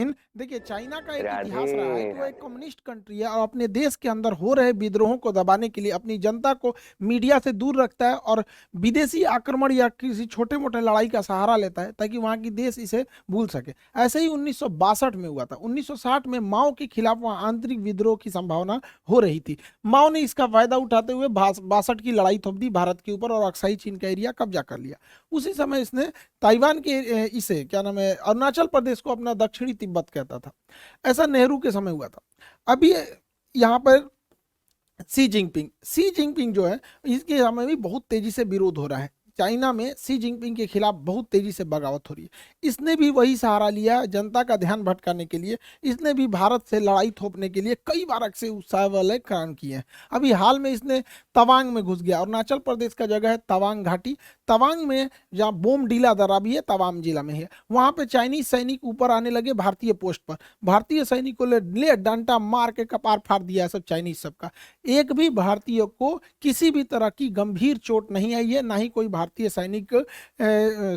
देखिए, चाइना का एक राधे इतिहास रहा है कि वो एक राधे। कम्युनिस्ट कंट्री है और अपने देश के अंदर हो रहे विद्रोहों को दबाने के लिए अपनी जनता को मीडिया से दूर रखता है और विदेशी आक्रमण या किसी छोटे मोटे लड़ाई का सहारा लेता है ताकि वहाँ की देश इसे भूल सके। ऐसे ही 1962 में हुआ था। 1960 में माओ के खिलाफ वहाँ आंतरिक विद्रोह की संभावना हो रही थी। माओ ने इसका फायदा उठाते हुए 62 की लड़ाई थोप दी भारत के ऊपर और अक्साई चीन का एरिया कब्जा कर लिया। उसी समय इसने ताइवान के इसे क्या नाम है, अरुणाचल प्रदेश को अपना दक्षिणी तिब्बत कहता था। ऐसा नेहरू के समय हुआ था। अभी यहाँ पर सी जिनपिंग जो है, इसके समय भी बहुत तेजी से विरोध हो रहा है। चाइना में सी जिनपिंग के खिलाफ बहुत तेजी से बगावत हो रही है। इसने भी वही सहारा लिया जनता का ध्यान भटकाने के लिए। इसने भी भारत से लड़ाई थोपने के लिए कई बार अक्सर उत्साह वाले काम किए हैं। अभी हाल में इसने तवांग में घुस गया। अरुणाचल प्रदेश का जगह है तवांग घाटी। तवांग में जहाँ बोमडीला दर्रा भी है, तवांग जिला में है, वहां पे चाइनीज सैनिक ऊपर आने लगे भारतीय पोस्ट पर। भारतीय सैनिकों ने ले डंडा मार के कपार फाड़ दिया सब चाइनीज सबका। एक भी भारतीय को किसी भी तरह की गंभीर चोट नहीं आई है, ना ही कोई भारतीय सैनिक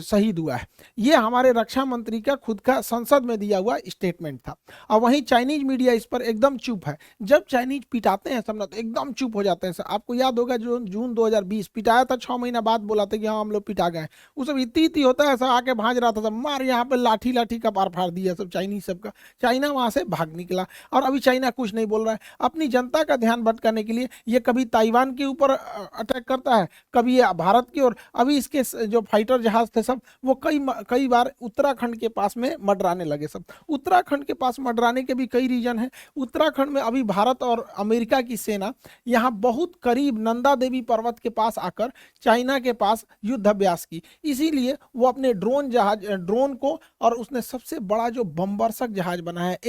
शहीद हुआ है। ये हमारे रक्षा मंत्री का खुद का संसद में दिया हुआ स्टेटमेंट था। और वहीं चाइनीज मीडिया इस पर एकदम चुप है। जब चाइनीज पिटाते हैं सब ना तो एकदम चुप हो जाते हैं। सर आपको याद होगा जो जून 2020 पिटाया था, 6 महीना बाद बोला था कि हाँ हम लोग पिटा गए। उस सब इतनी इतनी होता है, सब आके भाज रहा था, सब मार यहाँ पे लाठी लाठी का पार फाड़ दिया सब चाइनीज सबका। चाइना वहां से भाग निकला और अभी चाइना कुछ नहीं बोल रहा है। अपनी जनता का ध्यान भटकाने के लिए ये कभी ताइवान के ऊपर अटैक करता है, कभी ये भारत की ओर। अभी इसके जो फाइटर जहाज थे सब, वो कई बार उत्तराखंड के पास में मडराने लगे सब। उत्तराखंड के पास मडराने के भी कई रीजन है। उत्तराखंड में अभी भारत और अमेरिका की सेना यहाँ बहुत करीब नंदा देवी पर्वत के पास आकर चाइना के पास युद्धाभ्यास की। इसीलिए वो अपने ड्रोन को, और उसने सबसे बड़ा जो बमवर्षक जहाज बनाया है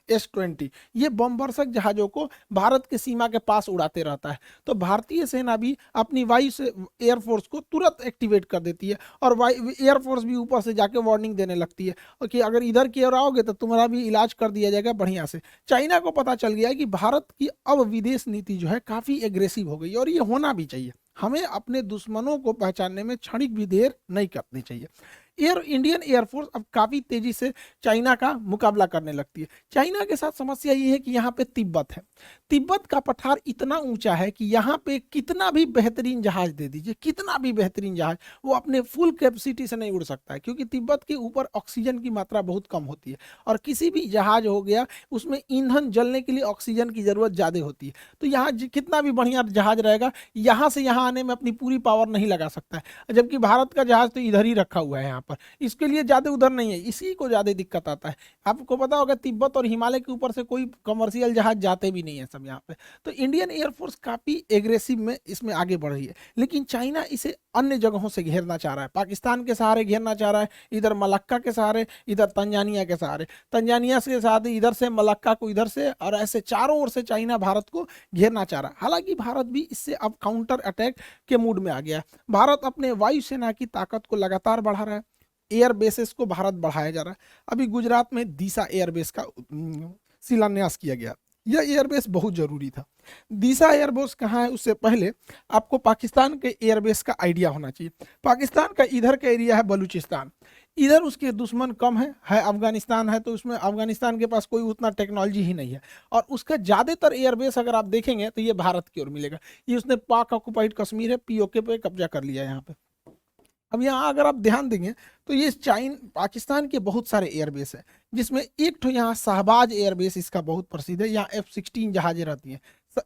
S-20, ये बमवर्षक जहाजों को भारत के सीमा के पास उड़ाते रहता है। तो भारतीय सेना भी अपनी वायु से एयरफोर्स को तुरंत एक्टिवेट कर देती है और एयरफोर्स भी ऊपर से जाके वार्निंग देने लगती है कि अगर इधर की ओर आओगे तो तुम्हारा भी इलाज कर दिया जाएगा बढ़िया से। चाइना को पता चल गया है कि भारत की अब विदेश नीति जो है काफी एग्रेसिव हो गई और ये होना भी चाहिए। हमें अपने दुश्मनों को पहचानने में क्षणिक भी देर नहीं करनी चाहिए। इंडियन एयरफोर्स अब काफी तेजी से चाइना का मुकाबला करने लगती है। चाइना के साथ समस्या ये है कि यहाँ पे तिब्बत है। तिब्बत का पठार इतना ऊंचा है कि यहाँ पे कितना भी बेहतरीन जहाज दे दीजिए, कितना भी बेहतरीन जहाज, वो अपने फुल कैपेसिटी से नहीं उड़ सकता है, क्योंकि तिब्बत के ऊपर ऑक्सीजन की मात्रा बहुत कम होती है और किसी भी जहाज हो गया उसमें ईंधन जलने के लिए ऑक्सीजन की जरूरत ज्यादा होती है। तो यहाँ कितना भी बढ़िया जहाज रहेगा, यहाँ से यहाँ आने में अपनी पूरी पावर नहीं लगा सकता है। जबकि भारत का जहाज तो इधर ही रखा हुआ है यहाँ पर, इसके लिए ज्यादा उधर नहीं है, इसी को ज्यादा दिक्कत आता है। आपको पता होगा तिब्बत और हिमालय के ऊपर से कोई कमर्शियल जहाज जाते भी नहीं है सब यहाँ पे। तो इंडियन एयरफोर्स काफी एग्रेसिव में इसमें आगे बढ़ रही है। लेकिन चाइना इसे अन्य जगहों से घेरना चाह रहा है, पाकिस्तान के सहारे घेरना चाह रहा है, इधर मलक्का के सहारे, इधर तंजानिया के सहारे, तंजानिया के साथ इधर से मलक्का को इधर से, और ऐसे चारों ओर से चाइना भारत को घेरना चाह रहा है। हालांकि भारत भी इससे अब काउंटर अटैक के मूड में आ गया है। भारत अपने वायुसेना की ताकत को लगातार बढ़ा रहा है। एयर बेसेस को भारत बढ़ाया जा रहा है। अभी गुजरात में दीसा एयरबेस का शिलान्यास किया गया। यह एयरबेस बहुत जरूरी था। दीसा एयरबेस कहाँ है, उससे पहले आपको पाकिस्तान के एयरबेस का आइडिया होना चाहिए। पाकिस्तान का इधर का एरिया है बलूचिस्तान, इधर उसके दुश्मन कम है अफगानिस्तान है, तो उसमें अफगानिस्तान के पास कोई उतना टेक्नोलॉजी ही नहीं है। और उसका ज्यादातर एयरबेस अगर आप देखेंगे तो ये भारत की ओर मिलेगा। ये उसने पाक ऑक्युपाइड कश्मीर है, पीओके पे कब्जा कर लिया यहाँ पे। अब यहाँ अगर आप ध्यान देंगे तो ये पाकिस्तान के बहुत सारे एयरबेस है, जिसमें एक तो यहाँ शहबाज एयरबेस इसका बहुत प्रसिद्ध है। यहाँ F-16 जहाजें रहती हैं।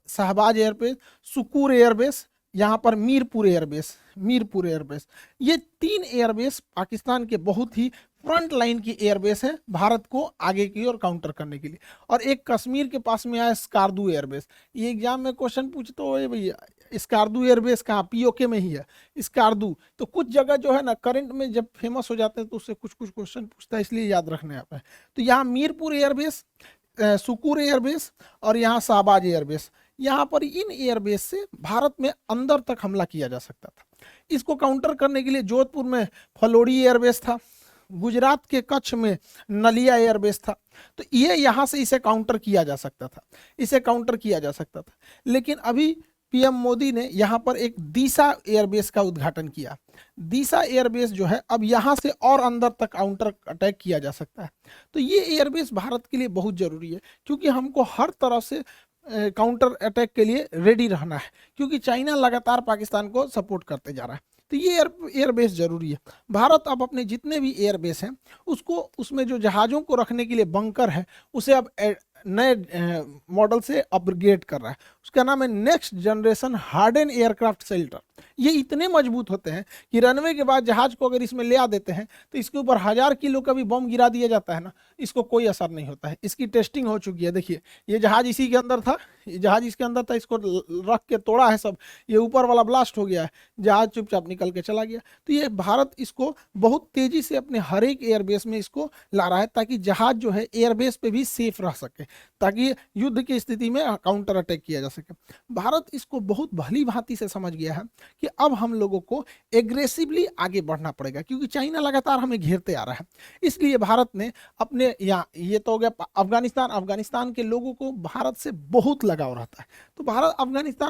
शहबाज एयरबेस, सुकूर एयरबेस, यहाँ पर मीरपुर एयरबेस, ये 3 एयरबेस पाकिस्तान के बहुत ही फ्रंट लाइन की एयरबेस है भारत को आगे की ओर काउंटर करने के लिए। और एक कश्मीर के पास में आया स्कार्दू एयरबेस। ये एग्जाम में क्वेश्चन पूछते हो भैया स्कार्दू एयरबेस कहाँ, पीओके में ही है स्कार्दू। तो कुछ जगह जो है ना करंट में जब फेमस हो जाते हैं तो उससे कुछ कुछ क्वेश्चन पूछता है, इसलिए याद रखने आप है। तो यहाँ मीरपुर एयरबेस, सुकूर एयरबेस और यहाँ शाहबाज एयरबेस, यहाँ पर इन एयरबेस से भारत में अंदर तक हमला किया जा सकता था। इसको काउंटर करने के लिए जोधपुर में फलोड़ी एयरबेस था, गुजरात के कच्छ में नलिया एयरबेस था। तो ये यहाँ से इसे काउंटर किया जा सकता था, लेकिन अभी पीएम मोदी ने यहाँ पर एक दीसा एयरबेस का उद्घाटन किया। दीसा एयरबेस जो है अब यहाँ से और अंदर तक काउंटर अटैक किया जा सकता है। तो ये एयरबेस भारत के लिए बहुत जरूरी है, क्योंकि हमको हर तरफ से काउंटर अटैक के लिए रेडी रहना है, क्योंकि चाइना लगातार पाकिस्तान को सपोर्ट करते जा रहा है। तो ये एयरबेस जरूरी है। भारत अब अपने जितने भी एयरबेस हैं उसको, उसमें जो जहाज़ों को रखने के लिए बंकर है उसे अब नए मॉडल से अपग्रेड कर रहा है। उसका नाम है next generation harden aircraft shelter. ये इतने मजबूत होते हैं कि रनवे के बाद जहाज को अगर इसमें ले आ देते हैं तो इसके ऊपर 1000 किलो का भी बम गिरा दिया जाता है ना, इसको कोई असर नहीं होता है। इसकी टेस्टिंग हो चुकी है। देखिए ये जहाज इसी के अंदर था, ये जहाज इसके अंदर था, इसको रख के तोड़ा है सब, ये ऊपर वाला ब्लास्ट हो गया है, जहाज चुपचाप निकल के चला गया। तो ये भारत इसको बहुत तेजी से अपने हर एक एयरबेस में इसको ला रहा है, ताकि जहाज जो है एयरबेस पे भी सेफ रह सके, ताकि युद्ध की स्थिति में काउंटर अटैक किया जा सके। भारत इसको बहुत भली भांति से समझ गया है कि अब हम लोगों को एग्रेसिवली आगे बढ़ना पड़ेगा, क्योंकि चाइना लगातार हमें घेरते आ रहा है। इसलिए भारत ने अपने यहाँ, ये तो हो गया अफगानिस्तान के लोगों को भारत से बहुत लगाव रहता है। तो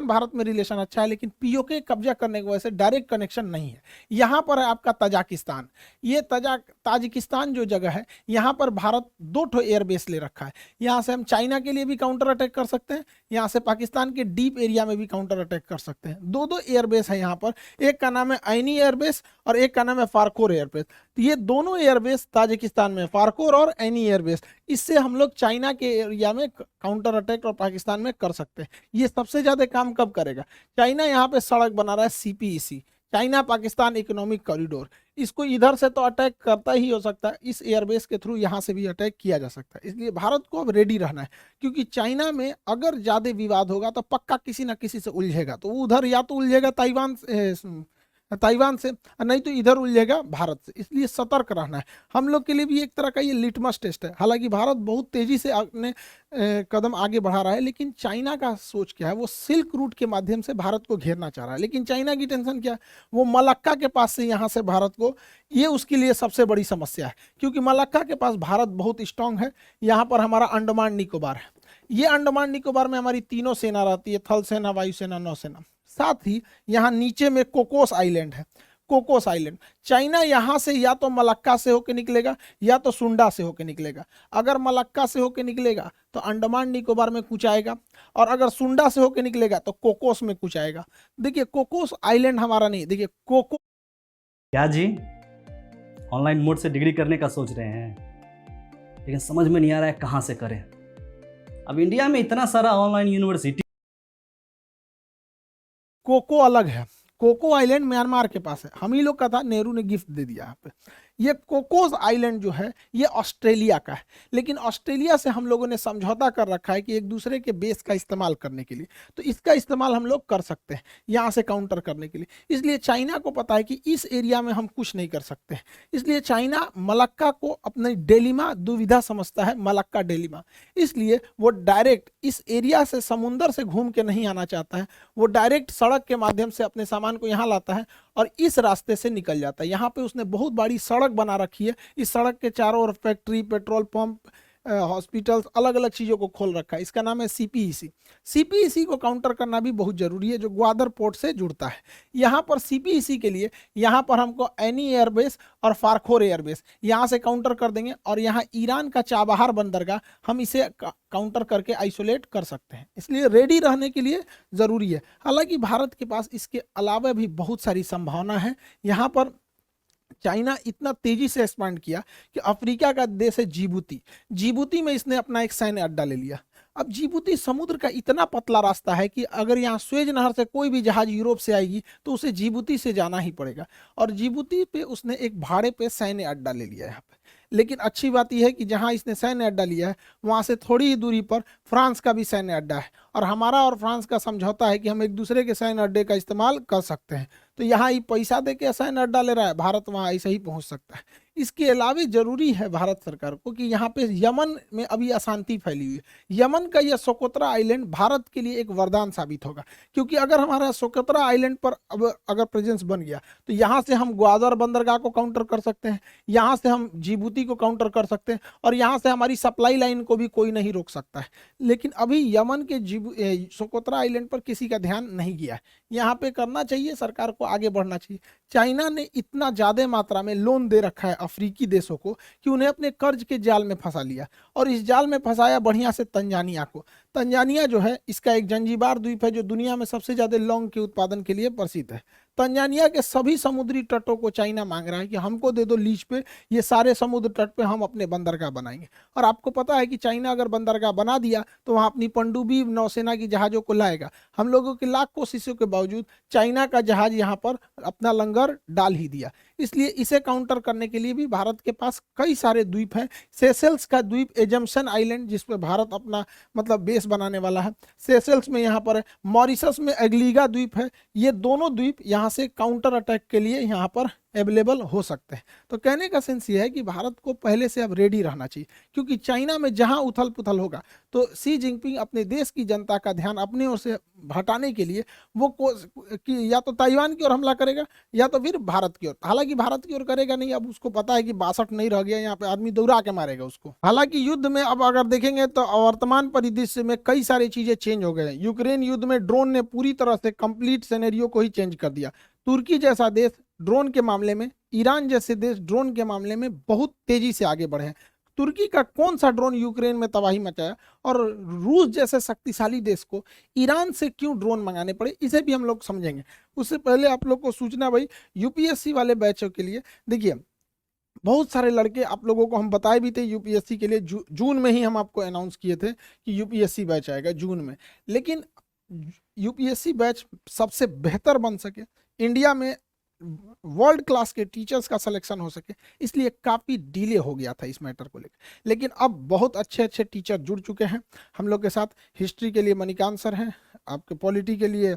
भारत में रिलेशन अच्छा है, लेकिन पीओके कब्जा करने की वजह से डायरेक्ट कनेक्शन नहीं है। यहाँ पर है आपका तजाकिस्तान। ये ताजिकिस्तान जो जगह है, यहाँ पर भारत 2 एयरबेस ले रखा है। यहाँ से हम चाइना के लिए भी काउंटर अटैक कर सकते हैं, यहाँ से पाकिस्तान के डीप एरिया में भी काउंटर अटैक कर सकते हैं। 2 एयरबेस है यहाँ पर, एक का नाम है ऐनी एयरबेस और एक का नाम है फारकोर एयरबेस। तो ये दोनों एयरबेस ताजिकिस्तान में, फारकोर और ऐनी एयरबेस, इससे हम लोग चाइना के एरिया में काउंटर अटैक और पाकिस्तान में कर सकते हैं। ये सबसे ज्यादा काम कब करेगा? चाइना यहाँ पे सड़क बना रहा है CPEC, China Pakistan economic corridor, इसको इधर से तो अटैक करता ही हो सकता है, इस एयरबेस के थ्रू यहाँ से भी अटैक किया जा सकता है। इसलिए भारत को अब रेडी रहना है, क्योंकि चाइना में अगर ज्यादा विवाद होगा तो पक्का किसी ना किसी से उलझेगा। तो वो उधर या तो उलझेगा ताइवान से, और नहीं तो इधर उलझेगा भारत से। इसलिए सतर्क रहना है। हम लोग के लिए भी एक तरह का ये लिटमस टेस्ट है। हालांकि भारत बहुत तेजी से अपने कदम आगे बढ़ा रहा है, लेकिन चाइना का सोच क्या है? वो सिल्क रूट के माध्यम से भारत को घेरना चाह रहा है। लेकिन चाइना की टेंशन क्या है? वो मलक्का के पास से यहाँ से भारत को, ये उसके लिए सबसे बड़ी समस्या है, क्योंकि मलक्का के पास भारत बहुत स्ट्रांग है। यहाँ पर हमारा अंडमान निकोबार है। ये अंडमान निकोबार में हमारी तीनों सेना रहती है, थल सेना, वायुसेना, नौसेना। साथ ही यहाँ नीचे में कोकोस आइलैंड है, कोकोस आइलैंड। चाइना यहाँ से या तो मलक्का से होकर निकलेगा या तो सुंडा से होकर निकलेगा। अगर मलक्का से होकर निकलेगा तो अंडमान निकोबार में कुछ आएगा, और अगर सुंडा से होकर निकलेगा तो कोकोस में कुछ आएगा। देखिए कोकोस आइलैंड हमारा नहीं, देखिए कोको। क्या जी, ऑनलाइन मोड से डिग्री करने का सोच रहे हैं, लेकिन समझ में नहीं आ रहा है कहाँ से करें। अब इंडिया में इतना सारा ऑनलाइन यूनिवर्सिटी। कोको अलग है, कोको आइलैंड म्यांमार के पास है, हम ही लोग का था, नेहरू ने गिफ्ट दे दिया यहाँ पे। ये कोकोस आइलैंड जो है ये ऑस्ट्रेलिया का है, लेकिन ऑस्ट्रेलिया से हम लोगों ने समझौता कर रखा है कि एक दूसरे के बेस का इस्तेमाल करने के लिए, तो इसका इस्तेमाल हम लोग कर सकते हैं यहाँ से काउंटर करने के लिए। इसलिए चाइना को पता है कि इस एरिया में हम कुछ नहीं कर सकते हैं, इसलिए चाइना मलक्का को अपनी डेलिमा दुविधा समझता है, मलक्का डेलिमा। इसलिए वो डायरेक्ट इस एरिया से समुंदर से घूम के नहीं आना चाहता है, वो डायरेक्ट सड़क के माध्यम से अपने सामान को यहाँ लाता है और इस रास्ते से निकल जाता है। यहाँ पे उसने बहुत बड़ी सड़क बना रखी है, इस सड़क के चारों ओर फैक्ट्री, पेट्रोल पंप, हॉस्पिटल्स, अलग अलग चीज़ों को खोल रखा है। इसका नाम है सीपीईसी। सीपीईसी को काउंटर करना भी बहुत जरूरी है, जो ग्वादर पोर्ट से जुड़ता है। यहाँ पर सीपीईसी के लिए यहाँ पर हमको ऐनी एयरबेस और फारखोर एयरबेस यहाँ से काउंटर कर देंगे, और यहाँ ईरान का चाबहार बंदरगाह हम इसे काउंटर करके आइसोलेट कर सकते हैं। इसलिए रेडी रहने के लिए ज़रूरी है। हालांकि भारत के पास इसके अलावा भी बहुत सारी संभावना है। यहाँ पर चाइना इतना तेजी से एक्सपांड किया कि अफ्रीका का देश है जिबूती, जिबूती में इसने अपना एक सैन्य अड्डा ले लिया। अब जिबूती समुद्र का इतना पतला रास्ता है कि अगर यहाँ स्वेज नहर से कोई भी जहाज यूरोप से आएगी तो उसे जिबूती से जाना ही पड़ेगा, और जिबूती पे उसने एक भाड़े पे सैन्य अड्डा ले लिया है यहाँ पे। लेकिन अच्छी बात यह है कि जहाँ इसने सैन्य अड्डा लिया है वहाँ से थोड़ी ही दूरी पर फ्रांस का भी सैन्य अड्डा है, और हमारा और फ्रांस का समझौता है कि हम एक दूसरे के सैन्य अड्डे का इस्तेमाल कर सकते हैं। तो यहाँ ये पैसा दे के सैन्य अड्डा ले रहा है, भारत वहाँ ऐसे ही पहुँच सकता है। इसके अलावे जरूरी है भारत सरकार को कि यहाँ पे यमन में अभी अशांति फैली हुई है, यमन का यह सोकोत्रा आइलैंड भारत के लिए एक वरदान साबित होगा। क्योंकि अगर हमारा सोकोत्रा आइलैंड पर अब अगर प्रेजेंस बन गया तो यहाँ से हम ग्वादर बंदरगाह को काउंटर कर सकते हैं, यहाँ से हम जिबूती को काउंटर कर सकते हैं, और यहाँ से हमारी सप्लाई लाइन को भी कोई नहीं रोक सकता है। लेकिन अभी यमन के सोकोत्रा आइलैंड पर किसी का ध्यान नहीं गया है। यहाँ पे करना चाहिए, सरकार को आगे बढ़ना चाहिए। चाइना ने इतना ज्यादा मात्रा में लोन दे रखा है अफ्रीकी देशों को कि उन्हें अपने कर्ज के जाल में फंसा लिया, और इस जाल में फंसाया बढ़िया से तंजानिया को। तंजानिया जो है, इसका एक जंजीबार द्वीप है जो दुनिया में सबसे ज्यादा लौंग के उत्पादन के लिए प्रसिद्ध है। तंजानिया के सभी समुद्री तटों को चाइना मांग रहा है कि हमको दे दो लीज पे, ये सारे समुद्र तट पे हम अपने बंदरगाह बनाएंगे। और आपको पता है कि चाइना अगर बंदरगाह बना दिया तो वहां अपनी पनडुब्बी नौसेना की जहाजों को लाएगा। हम लोगों की लाख कोशिशों के बावजूद चाइना का जहाज यहाँ पर अपना लंगर डाल ही दिया। इसलिए इसे काउंटर करने के लिए भी भारत के पास कई सारे द्वीप हैं। सेशेल्स का द्वीप एजम्पशन आइलैंड, जिसपे भारत अपना मतलब बेस बनाने वाला है, सेशेल्स में यहाँ पर है। मॉरिशस में एग्लीगा द्वीप है। ये दोनों द्वीप यहाँ से काउंटर अटैक के लिए यहाँ पर अवेलेबल हो सकते हैं। तो कहने का सेंस ये है कि भारत को पहले से अब रेडी रहना चाहिए, क्योंकि चाइना में जहां उथल पुथल होगा तो सी जिनपिंग अपने देश की जनता का ध्यान अपने ओर से हटाने के लिए वो कि या तो ताइवान की ओर हमला करेगा या तो फिर भारत की ओर। हालांकि भारत की ओर करेगा नहीं, अब उसको पता है कि 62 नहीं रह गया, यहाँ पे आदमी दौड़ा के मारेगा उसको। हालांकि युद्ध में अब अगर देखेंगे तो वर्तमान परिदृश्य में कई सारी चीजें चेंज हो गए हैं। यूक्रेन युद्ध में ड्रोन ने पूरी तरह से कंप्लीट सिनेरियो को ही चेंज कर दिया। तुर्की जैसा देश ड्रोन के मामले में, ईरान जैसे देश ड्रोन के मामले में बहुत तेजी से आगे बढ़े हैं। तुर्की का कौन सा ड्रोन यूक्रेन में तबाही मचाया, और रूस जैसे शक्तिशाली देश को ईरान से क्यों ड्रोन मंगाने पड़े, इसे भी हम लोग समझेंगे। उससे पहले आप लोग को सूचना भाई, यूपीएससी वाले बैचों के लिए देखिए, बहुत सारे लड़के आप लोगों को हम बताए भी थे यूपीएससी के लिए। जून में ही हम आपको अनाउंस किए थे कि यूपीएससी बैच आएगा जून में। लेकिन यूपीएससी बैच सबसे बेहतर बन सके, इंडिया में वर्ल्ड क्लास के टीचर्स का सिलेक्शन हो सके, इसलिए काफ़ी डिले हो गया था इस मैटर को लेकर। लेकिन अब बहुत अच्छे अच्छे टीचर जुड़ चुके हैं हम लोग के साथ। हिस्ट्री के लिए मणिकांत सर हैं, आपके पॉलिटी के लिए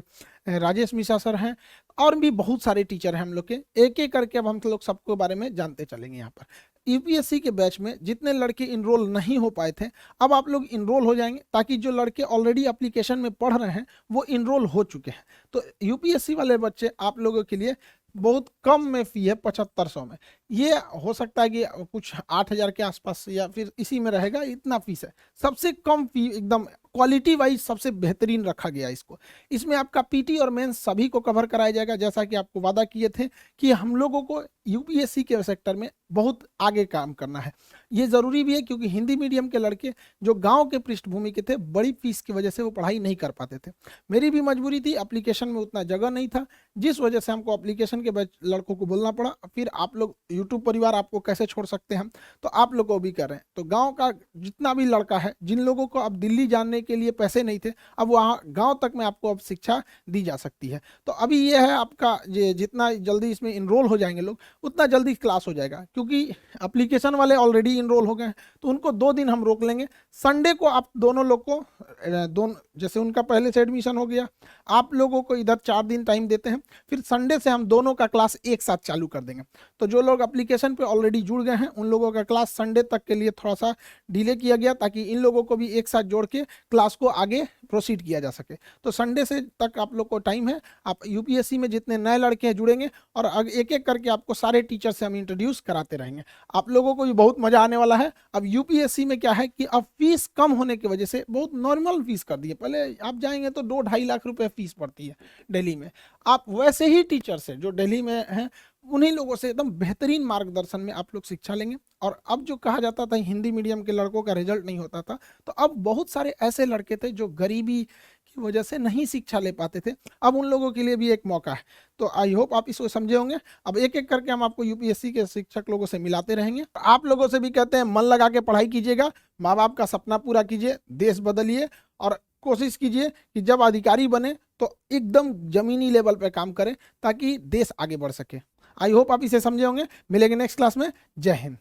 राजेश मिश्रा सर हैं, और भी बहुत सारे टीचर हैं हम लोग के। एक एक करके अब हम लोग सबके बारे में जानते चलेंगे। यहाँ पर यूपीएससी के बैच में जितने लड़के इनरोल नहीं हो पाए थे, अब आप लोग इनरोल हो जाएंगे, ताकि जो लड़के ऑलरेडी एप्लीकेशन में पढ़ रहे हैं वो इनरोल हो चुके हैं। तो यूपीएससी वाले बच्चे आप लोगों के लिए बहुत कम में फी है, 7500 में। ये हो सकता है कि कुछ 8000 के आसपास या फिर इसी में रहेगा, इतना फीस है। सबसे कम फी, एकदम क्वालिटी वाइज सबसे बेहतरीन रखा गया इसको। इसमें आपका पीटी और मेंस सभी को कवर कराया जाएगा, जैसा कि आपको वादा किए थे कि हम लोगों को यूपीएससी के सेक्टर में बहुत आगे काम करना है। ये ज़रूरी भी है, क्योंकि हिंदी मीडियम के लड़के जो गांव के पृष्ठभूमि के थे, बड़ी फीस की वजह से वो पढ़ाई नहीं कर पाते थे। मेरी भी मजबूरी थी, एप्लीकेशन में उतना जगह नहीं था, जिस वजह से हमको एप्लीकेशन के लड़कों को बोलना पड़ा। फिर आप लोग यूट्यूब परिवार आपको कैसे छोड़ सकते हैं, तो आप लोग को भी कर रहे हैं। तो गाँव का जितना भी लड़का है, जिन लोगों को अब दिल्ली जाने के लिए पैसे नहीं थे, अब वहाँ गाँव तक में आपको अब शिक्षा दी जा सकती है। तो अभी ये है आपका, जितना जल्दी इसमें इनरोल हो जाएंगे लोग, उतना जल्दी क्लास हो जाएगा। क्योंकि एप्लीकेशन वाले ऑलरेडी इनरोल हो गए हैं, तो उनको 2 दिन हम रोक लेंगे। संडे को आप दोनों लोग को जैसे उनका पहले से एडमिशन हो गया, आप लोगों को इधर 4 दिन टाइम देते हैं, फिर संडे से हम दोनों का क्लास एक साथ चालू कर देंगे। तो जो लोग एप्लीकेशन पे ऑलरेडी जुड़ गए हैं, उन लोगों का क्लास संडे तक के लिए थोड़ा सा डिले किया गया, ताकि इन लोगों को भी एक साथ जोड़ के क्लास को आगे प्रोसीड किया जा सके। तो संडे से तक आप लोग को टाइम है। आप यूपीएससी में जितने नए लड़के हैं जुड़ेंगे, और एक एक करके आपको सारे टीचर से हम इंट्रोड्यूस कराते रहेंगे। आप लोगों को भी बहुत मजा आने वाला है। अब यूपीएससी में क्या है कि अब फीस कम होने की वजह से बहुत नॉर्मल फीस कर दी है। पहले आप जाएंगे तो 2-2.5 लाख रुपए फीस पड़ती है दिल्ली में। आप वैसे ही टीचर से जो दिल्ली में हैं, उन्हीं लोगों से एकदम बेहतरीन मार्गदर्शन में आप लोग शिक्षा लेंगे। और अब जो कहा जाता था हिंदी मीडियम के लड़कों का रिजल्ट नहीं होता था, तो अब बहुत सारे ऐसे लड़के थे जो गरीबी की वजह से नहीं शिक्षा ले पाते थे, अब उन लोगों के लिए भी एक मौका है। तो आई होप आप इसको समझे होंगे। अब एक एक करके हम आपको यूपीएससी के शिक्षक लोगों से मिलाते रहेंगे। आप लोगों से भी कहते हैं मन लगा के पढ़ाई कीजिएगा, माँ बाप का सपना पूरा कीजिए, देश बदलिए, और कोशिश कीजिए कि जब अधिकारी बने तो एकदम जमीनी लेवल पे काम करें, ताकि देश आगे बढ़ सके। आई होप आप इसे समझे होंगे। मिलेंगे नेक्स्ट क्लास में। जय हिंद।